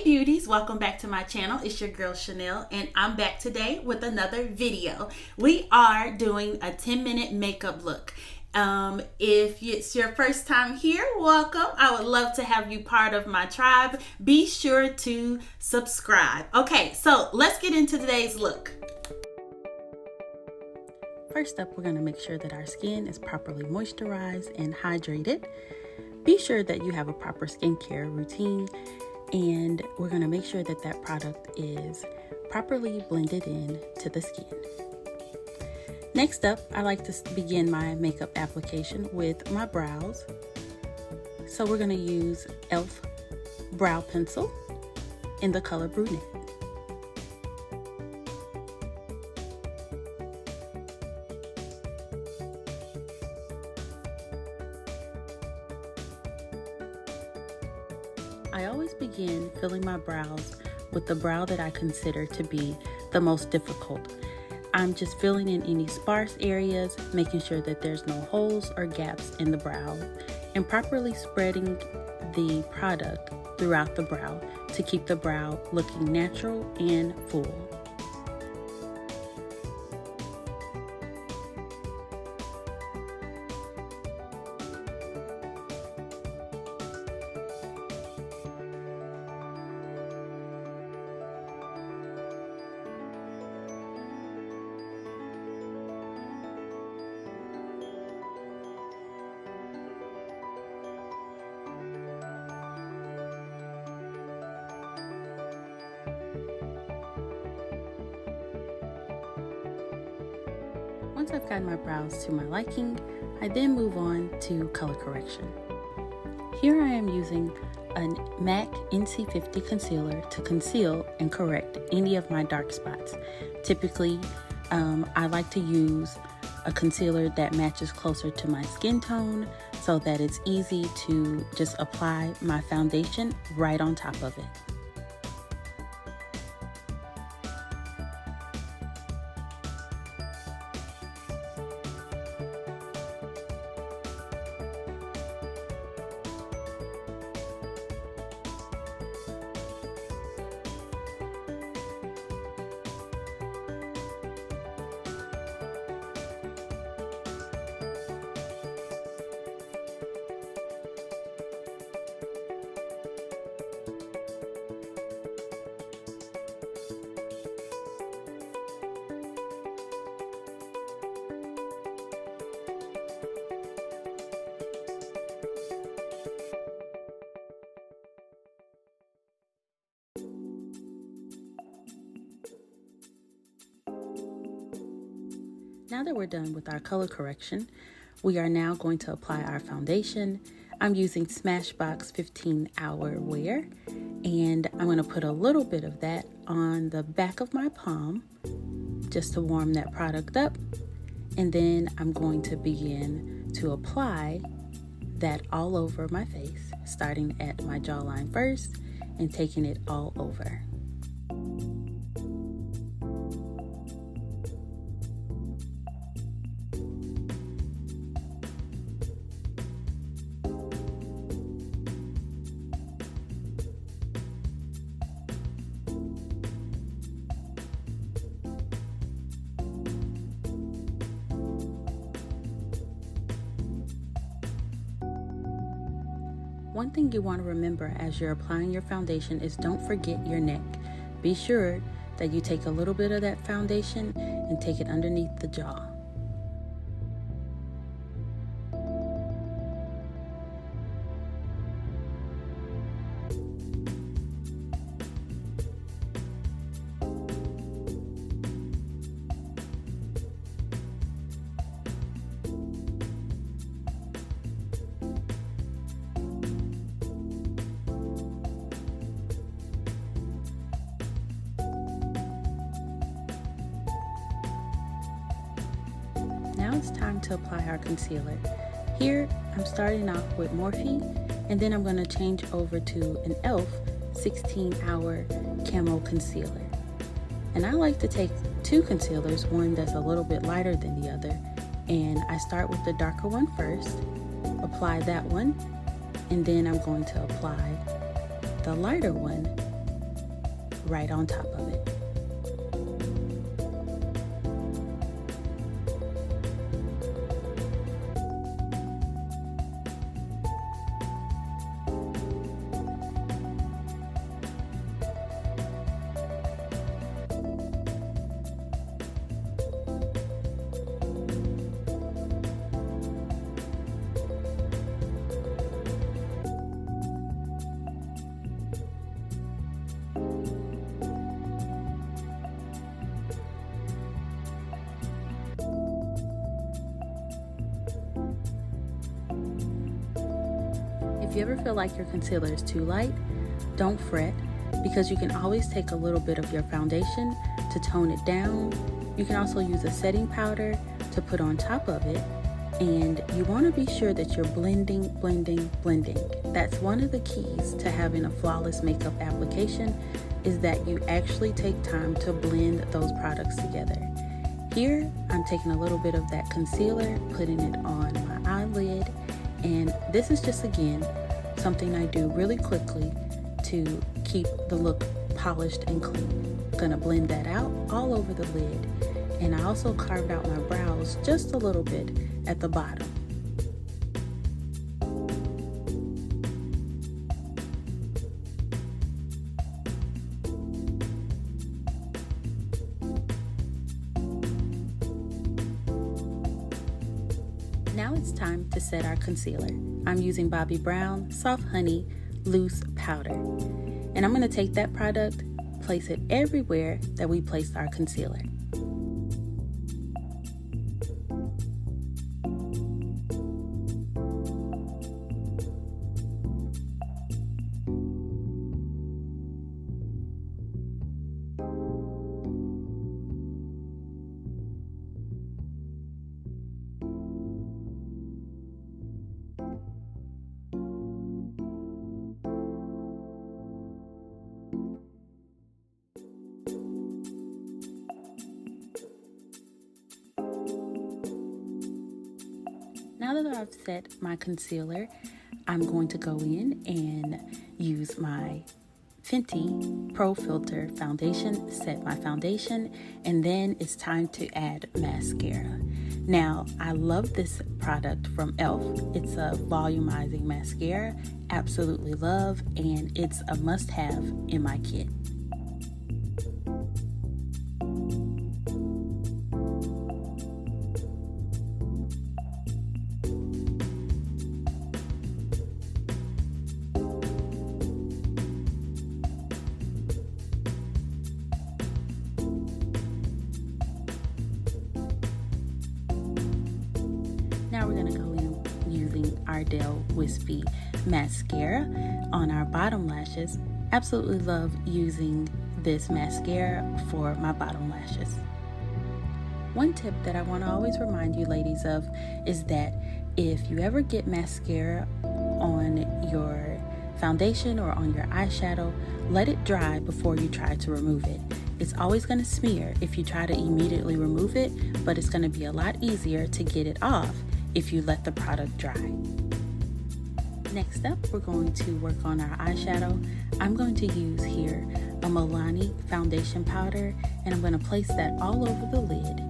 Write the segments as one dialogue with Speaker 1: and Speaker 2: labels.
Speaker 1: Hey beauties, welcome back to my channel. It's your girl Chanel and I'm back today with another video. We are doing a 10-minute makeup look. If it's your first time here, welcome. I would love to have you part of my tribe. Be sure to subscribe. Okay, so let's get into today's look. First up, we're going to make sure that our skin is properly moisturized and hydrated. Be sure that you have a proper skincare routine, and we're going to make sure that that product is properly blended in to the skin. Next up, I like to begin my makeup application with my brows. So we're going to use e.l.f. brow pencil in the color brunette. I always begin filling my brows with the brow that I consider to be the most difficult. I'm just filling in any sparse areas, making sure that there's no holes or gaps in the brow, and properly spreading the product throughout the brow to keep the brow looking natural and full. Once I've gotten my brows to my liking, I then move on to color correction. Here I am using a MAC NC50 concealer to conceal and correct any of my dark spots. Typically, I like to use a concealer that matches closer to my skin tone so that it's easy to just apply my foundation right on top of it. Now that we're done with our color correction, we are now going to apply our foundation. I'm using Smashbox 15 Hour Wear, and I'm going to put a little bit of that on the back of my palm just to warm that product up. And then I'm going to begin to apply that all over my face, starting at my jawline first and taking it all over. One thing you want to remember as you're applying your foundation is don't forget your neck. Be sure that you take a little bit of that foundation and take it underneath the jaw. Now it's time to apply our concealer. Here I'm starting off with Morphe, and then I'm going to change over to an e.l.f. 16 Hour Camo Concealer. And I like to take two concealers, one that's a little bit lighter than the other, and I start with the darker one first, apply that one, and then I'm going to apply the lighter one right on top of it. If you ever feel like your concealer is too light, don't fret, because you can always take a little bit of your foundation to tone it down. You can also use a setting powder to put on top of it, and you want to be sure that you're blending. That's one of the keys to having a flawless makeup application, is that you actually take time to blend those products together. Here, I'm taking a little bit of that concealer, putting it on my eyelid, and this is just, again, something I do really quickly to keep the look polished and clean. I'm gonna blend that out all over the lid, and I also carved out my brows just a little bit at the bottom. Now it's time to set our concealer. I'm using Bobbi Brown Soft Honey Loose Powder. And I'm going to take that product, place it everywhere that we placed our concealer. Now that I've set my concealer, I'm going to go in and use my Fenty Pro Filter foundation, set my foundation, and then it's time to add mascara. Now, I love this product from e.l.f. It's a volumizing mascara, absolutely love, and it's a must-have in my kit. Now we're going to go in using Ardell Wispy Mascara on our bottom lashes. Absolutely love using this mascara for my bottom lashes. One tip that I want to always remind you ladies of is that if you ever get mascara on your foundation or on your eyeshadow, let it dry before you try to remove it. It's always going to smear if you try to immediately remove it, but it's going to be a lot easier to get it off if you let the product dry. Next up, we're going to work on our eyeshadow. I'm going to use here a Milani foundation powder, and I'm going to place that all over the lid.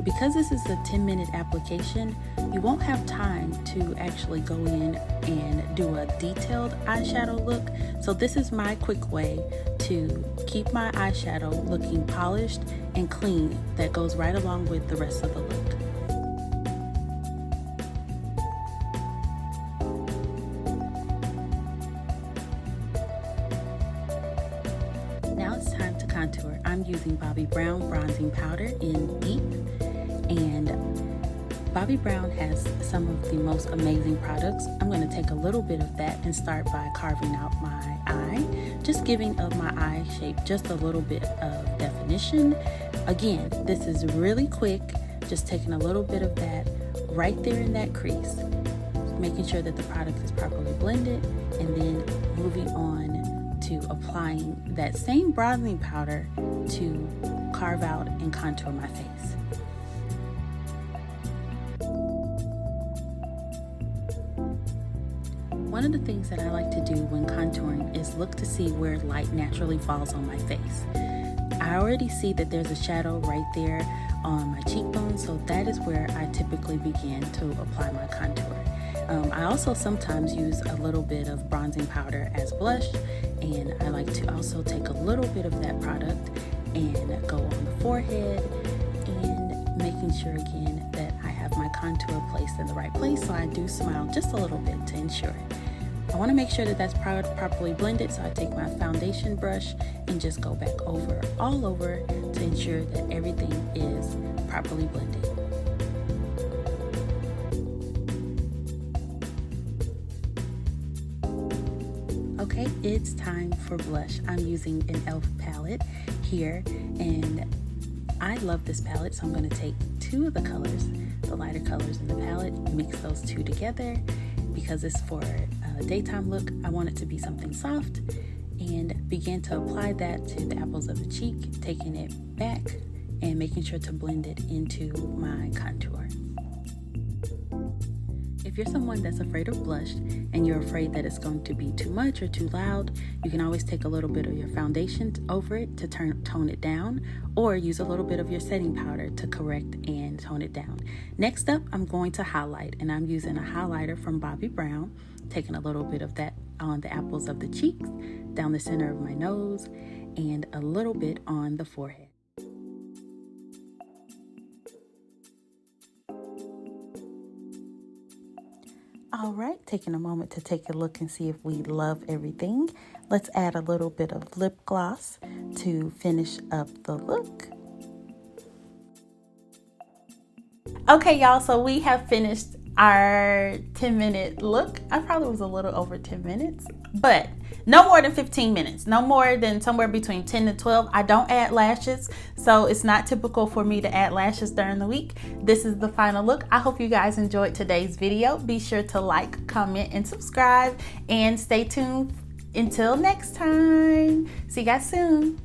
Speaker 1: Because this is a 10-minute application, you won't have time to actually go in and do a detailed eyeshadow look. So this is my quick way to keep my eyeshadow looking polished and clean that goes right along with the rest of the look. Now it's time to contour. I'm using Bobbi Brown bronzing powder in Deep, and Bobbi Brown has some of the most amazing products. I'm going to take a little bit of that and start by carving out my eye, just giving of my eye shape just a little bit of definition. Again, this is really quick, just taking a little bit of that right there in that crease, making sure that the product is properly blended, and then moving on to applying that same bronzing powder to carve out and contour my face. One one of the things that I like to do when contouring is look to see where light naturally falls on my face. I already see that there's a shadow right there on my cheekbone, so that is where I typically begin to apply my contour. I also sometimes use a little bit of bronzing powder as blush, and I like to also take a little bit of that product and go on the forehead, and making sure again that I have my contour placed in the right place, so I do smile just a little bit to ensure it. I want to make sure that that's properly blended, so I take my foundation brush and just go back all over to ensure that everything is properly blended. Okay, it's time for blush. I'm using an e.l.f. palette here, and I love this palette, so I'm going to take two of the colors, the lighter colors in the palette, mix those two together. Because it's for a daytime look, I want it to be something soft, and begin to apply that to the apples of the cheek, taking it back and making sure to blend it into my contour. If you're someone that's afraid of blush and you're afraid that it's going to be too much or too loud, you can always take a little bit of your foundation over it to tone it down, or use a little bit of your setting powder to correct and tone it down. Next up, I'm going to highlight, and I'm using a highlighter from Bobbi Brown, taking a little bit of that on the apples of the cheeks, down the center of my nose, and a little bit on the forehead. All right, taking a moment to take a look and see if we love everything. Let's add a little bit of lip gloss to finish up the look. Okay, y'all, so we have finished our 10-minute look. I probably was a little over 10 minutes, but no more than 15 minutes, no more than somewhere between 10 to 12. I don't add lashes, so it's not typical for me to add lashes during the week. This is the final look. I hope you guys enjoyed today's video. Be sure to like, comment, and subscribe, and stay tuned until next time. See you guys soon.